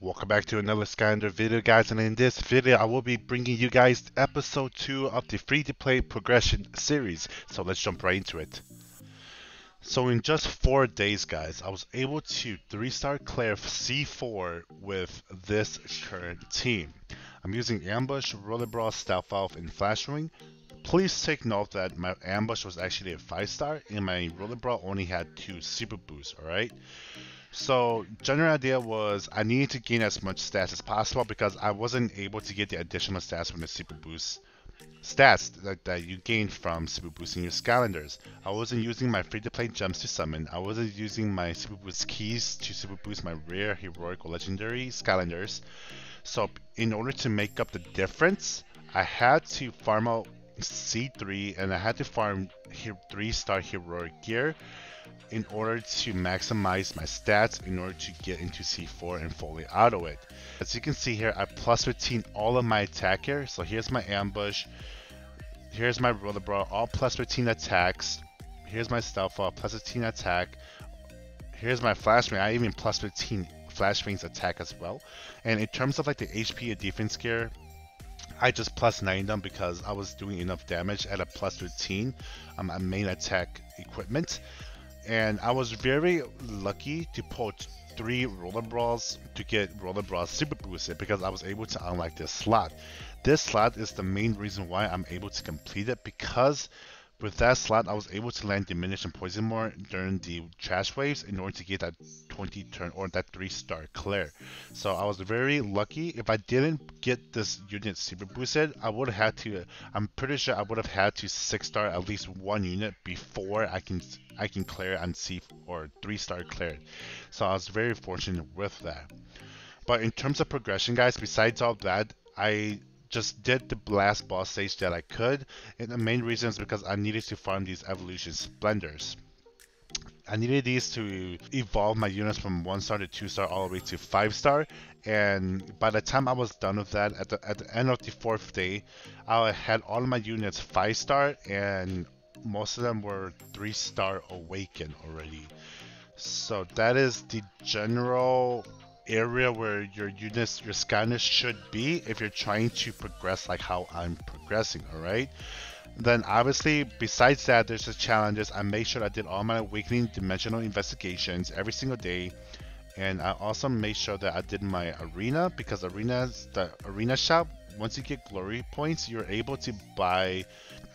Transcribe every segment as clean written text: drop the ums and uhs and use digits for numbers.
Welcome back to another Skylander video, guys, and in this video I will be bringing you guys episode 2 of the free-to-play progression series. So let's jump right into it. So in just 4 days, guys, I was able to 3-star clear C4 with this current team. I'm using Ambush, Rollerball, Stealth Elf, and Flash Wing. Please take note that my Ambush was actually a 5-star and my Rollerball only had 2 Super Boosts, alright? So general idea was I needed to gain as much stats as possible because I wasn't able to get the additional stats from the Super Boost stats that you gain from Super Boosting your Skylanders. I wasn't using my free-to-play gems to summon. I wasn't using my Super Boost keys to Super Boost my rare, heroic, or legendary Skylanders. So in order to make up the difference, I had to farm out C3 and I had to farm 3-star heroic gear in order to maximize my stats in order to get into C4 and fully auto it. As you can see here, I plus 15 all of my attack here. So here's my ambush, here's my rollerball, all plus 15 attacks. Here's my stealth all plus 15 attack. Here's my flash ring. I even plus 15 flash rings attack as well. And in terms of like the HP and defense gear, I just plus 9 them because I was doing enough damage at a plus 15 on main attack equipment. And I was very lucky to pull 3 rollerballs to get rollerballs super boosted because I was able to unlock this slot. This slot is the main reason why I'm able to complete it, because with that slot I was able to land diminish and poison more during the trash waves in order to get that 20 turn or that 3-star clear. So I was very lucky. If I didn't get this unit super boosted, I would have had to, I'm pretty sure I would have had to 6-star at least one unit before I can clear and see or 3-star cleared. So I was very fortunate with that. But in terms of progression, guys, besides all that, I just did the last boss stage that I could, and the main reason is because I needed to farm these evolution splendors. I needed these to evolve my units from 1-star to 2-star all the way to 5-star, and by the time I was done with that, at the end of the 4th day, I had all of my units 5-star, and most of them were 3-star awakened already. So that is the general area where your units, your Skyness should be if you're trying to progress like how I'm progressing, alright? Then obviously, besides that, there's the challenges. I made sure I did all my awakening dimensional investigations every single day. And I also made sure that I did my arena, because the arena shop, once you get glory points, you're able to buy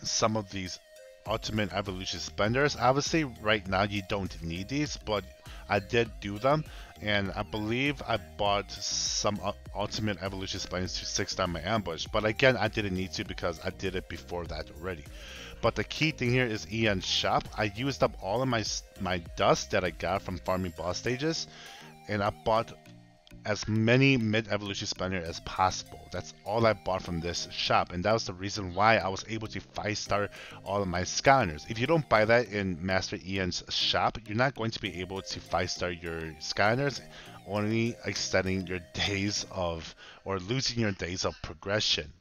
some of these ultimate evolution splendors. Obviously right now you don't need these, but I did do them, and I believe I bought some ultimate evolution splendors to 6-star my ambush, but again I didn't need to because I did it before that already. But the key thing here is Ian's shop. I used up all of my dust that I got from farming boss stages, and I bought as many mid-evolution splendor as possible. That's all I bought from this shop, and that was the reason why I was able to 5-star all of my Skylanders. If you don't buy that in Master Ian's shop, you're not going to be able to 5-star your Skylanders, only extending your days of, or losing your days of progression.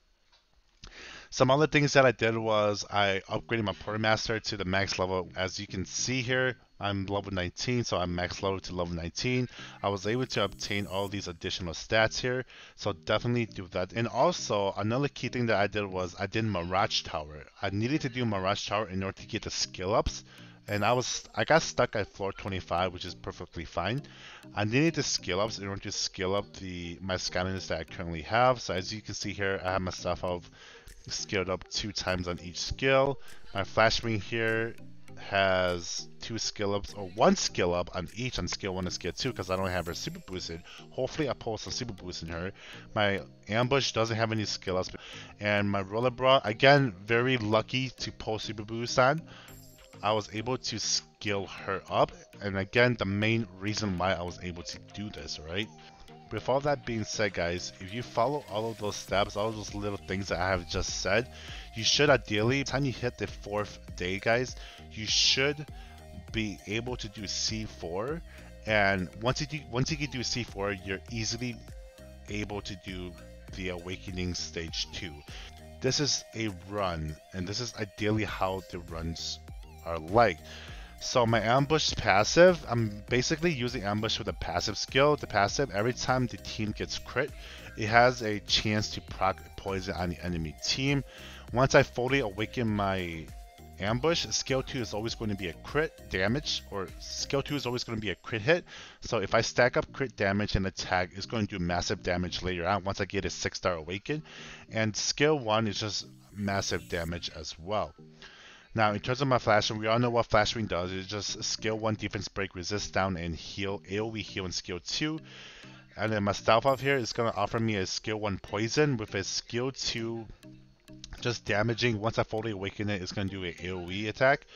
Some other things that I did was I upgraded my Portermaster to the max level. As you can see here, I'm level 19, so I'm max level to level 19. I was able to obtain all these additional stats here, so definitely do that. And also, another key thing that I did was I did Mirage Tower. I needed to do Mirage Tower in order to get the skill ups, and I got stuck at floor 25, which is perfectly fine. I needed the skill ups in order to skill up my Skylanders that I currently have. So as you can see here, I have my stuff of skilled up 2 times on each skill. My flash ring here has 2 skill ups, or 1 skill up on each on skill 1 and skill 2 because I don't have her super boosted. Hopefully I pull some super boost in her. My ambush doesn't have any skill ups, and my rollerball, again, very lucky to pull super boost on. I was able to skill her up, and again, the main reason why I was able to do this, right? With all that being said, guys, if you follow all of those steps, all of those little things that I have just said, you should ideally, by the time you hit the 4th day, guys, you should be able to do C4. And once you can do C4, you're easily able to do the Awakening Stage 2. This is a run, and this is ideally how the runs are like. So my ambush passive, I'm basically using ambush with a passive skill. The passive, every time the team gets crit, it has a chance to proc poison on the enemy team. Once I fully awaken my ambush, skill 2 is always going to be a crit damage, or skill 2 is always going to be a crit hit. So if I stack up crit damage and attack, it's going to do massive damage later on once I get a 6-star awaken. And skill 1 is just massive damage as well. Now, in terms of my flash ring, we all know what flash ring does. It's just skill 1 defense break, resist down, and heal, AoE heal in skill 2. And then my stealth off here is going to offer me a skill 1 poison with a skill 2 just damaging. Once I fully awaken it, it's going to do an AoE attack.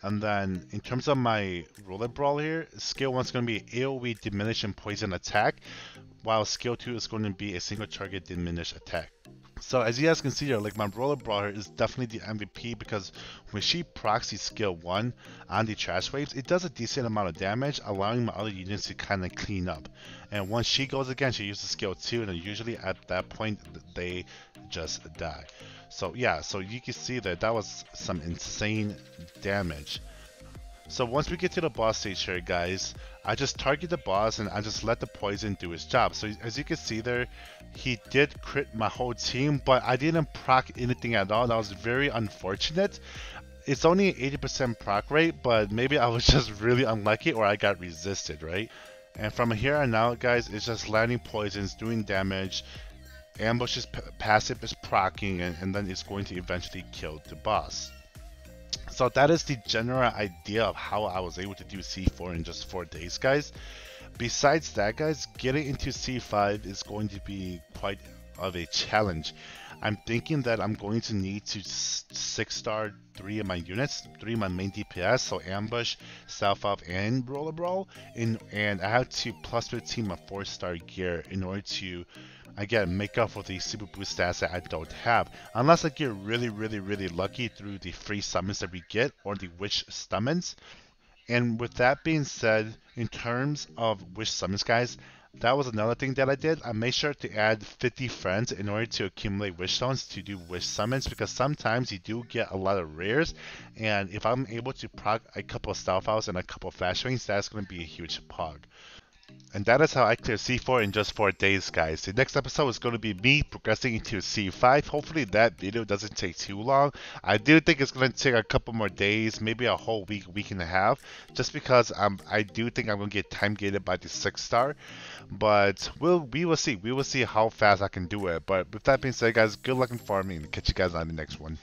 And then in terms of my roller brawl here, skill 1 is going to be AoE diminish and poison attack, while skill 2 is going to be a single target diminish attack. So as you guys can see here, like my roller brawler is definitely the MVP because when she procs the skill 1 on the trash waves, it does a decent amount of damage, allowing my other units to kind of clean up. And once she goes again, she uses skill 2, and then usually at that point they just die. So yeah, so you can see that that was some insane damage. So once we get to the boss stage here, guys, I just target the boss and I just let the poison do its job. So as you can see there, he did crit my whole team, but I didn't proc anything at all. That was very unfortunate. It's only an 80% proc rate, but maybe I was just really unlucky or I got resisted, right? And from here on out, guys, it's just landing poisons, doing damage. Ambush is passive is proccing, and then it's going to eventually kill the boss. So that is the general idea of how I was able to do C4 in just 4 days, guys. Besides that, guys, getting into C5 is going to be quite of a challenge. I'm thinking that I'm going to need to 6-star 3 of my units, 3 of my main DPS, so ambush, stealth off, and roller brawl, and I have to plus 15 my 4-star gear in order to, again, make up for the super boost stats that I don't have. Unless I get really lucky through the free summons that we get or the witch summons. And with that being said, in terms of witch summons, guys, that was another thing that I did. I made sure to add 50 friends in order to accumulate wish stones to do wish summons, because sometimes you do get a lot of rares, and if I'm able to proc a couple of stealth outs and a couple of flash rings, that's going to be a huge pog. And that is how I clear C4 in just 4 days, guys. The next episode is going to be me progressing into C5. Hopefully that video doesn't take too long. I do think it's going to take a couple more days, maybe a whole week, week and a half, just because I do think I'm going to get time gated by the 6-star. But we will see. We will see how fast I can do it. But with that being said, guys, good luck in farming, and catch you guys on the next one.